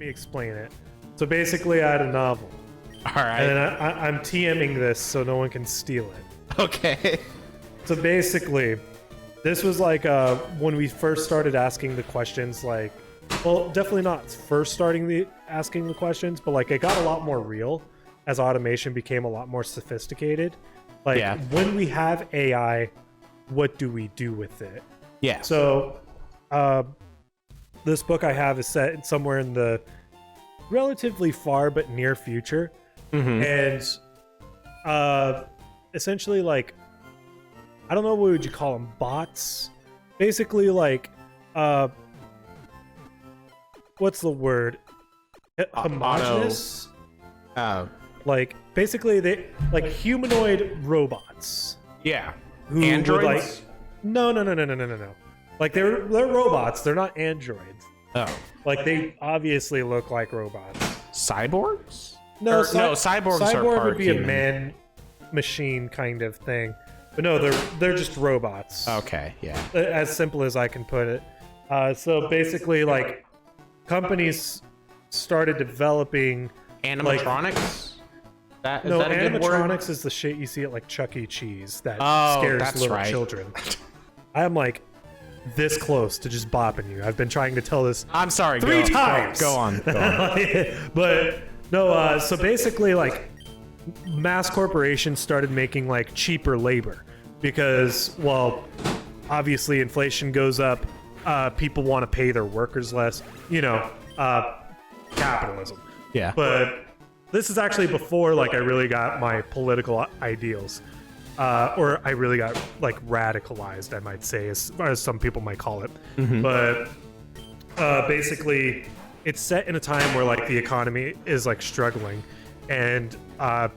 me explain it. So basically, I had a novel, All right. and I'm TMing this so no one can steal it. Okay. So basically, this was like when we first started asking the questions, like, well, definitely not first starting asking the questions, but like it got a lot more real as automation became a lot more sophisticated. Like Yeah. when we have AI, what do we do with it? Yeah. So this book I have is set somewhere in the relatively far but near future. And essentially, like, I don't know, what would you call them? Bots? Basically, like, what's the word? Homogenous? Oh. Like, basically, they like humanoid robots. Yeah. Who would, Androids? like, no. Like, they're robots. They're not androids. Oh. Like, they obviously look like robots. Cyborgs? No, no, cyborgs are cyborg part would be human. a man-machine kind of thing. But no, they're just robots. Okay, yeah. As simple as I can put it. So basically, like, companies started developing... Animatronics? Is No, that a good word? animatronics is the shit you see at, like, Chuck E. Cheese that Oh, scares that's little right. children. I am, like, this close to just bopping you. I've been trying to tell this I'm sorry. three go, times. Go on. Go on. But no, so basically, like, mass corporations started making like cheaper labor because, well, obviously inflation goes up. People want to pay their workers less. You know, capitalism. Yeah. But this is actually before, like, I really got my political ideals, or I really got, like, radicalized, I might say, as some people might call it. But basically, it's set in a time where, like, the economy is, like, struggling, and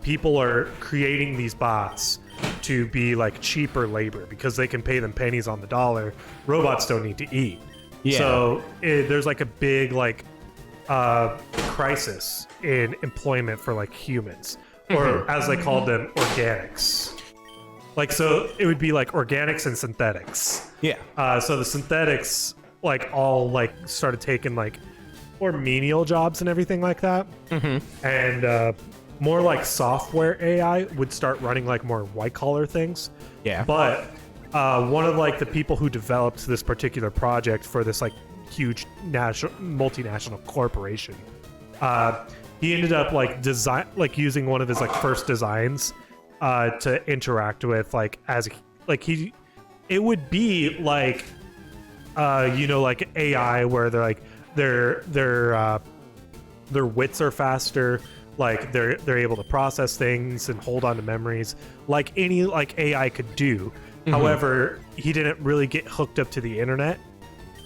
people are creating these bots to be, like, cheaper labor because they can pay them pennies on the dollar. Robots don't need to eat. Yeah. So there's, like, a big, like, crisis in employment for, like, humans, or as they called them, organics. Like, so it would be like organics and synthetics. Yeah. So the synthetics, like, all, like, started taking, like, more menial jobs and everything like that. And more like software AI would start running, like, more white collar things. Yeah. But one of, like, the people who developed this particular project for this, like, huge multinational corporation, he ended up, like, using one of his, like, first designs to interact with, like, it would be like, you know, like AI, where they're like their wits are faster, like they're able to process things and hold on to memories like any, like, AI could do. However, he didn't really get hooked up to the internet,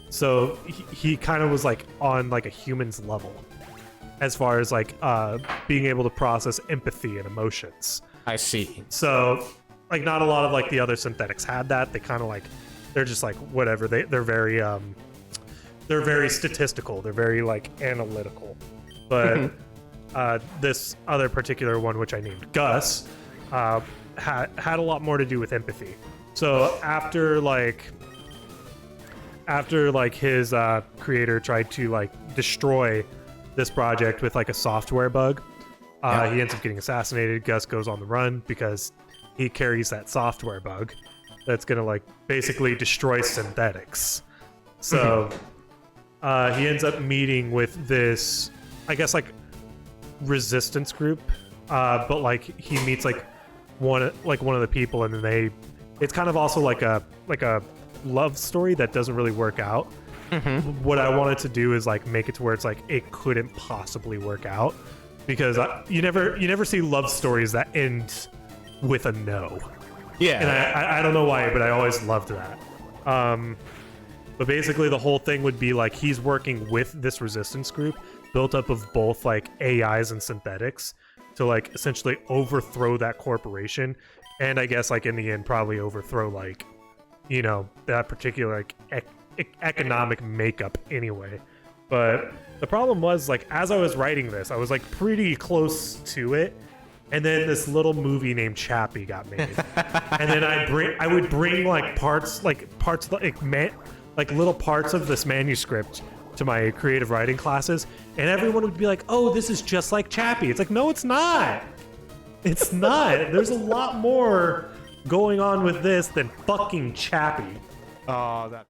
so he kind of was, like, on, like, a human's level as far as, like, being able to process empathy and emotions. I see. So, like, not a lot of, like, the other synthetics had that. They kind of, like, they're just, like, whatever. They're very statistical. They're very, like, analytical. But this other particular one, which I named Gus, had a lot more to do with empathy. So after his creator tried to, like, destroy this project with, like, a software bug, he ends up getting assassinated. Gus goes on the run because he carries that software bug that's gonna, like, basically destroy synthetics. So he ends up meeting with this, I guess, like, resistance group, but, like, he meets, like, one of the people, and then it's kind of also like a love story that doesn't really work out. What I wanted to do is, like, make it to where it's like it couldn't possibly work out, because you never see love stories that end with a no. Yeah. And I don't know why, but I always loved that. But basically the whole thing would be, like, he's working with this resistance group built up of both, like, AIs and synthetics to, like, essentially overthrow that corporation, and I guess, like, in the end probably overthrow, like, you know, that particular, like, economic makeup anyway. But the problem was, like, as I was writing this, I was, like, pretty close to it, and then this little movie named Chappie got made. And then I would bring like little parts of this manuscript to my creative writing classes, and everyone would be like, "Oh, this is just like Chappie." It's like, no, it's not. It's not. There's a lot more going on with this than fucking Chappie. Oh, that.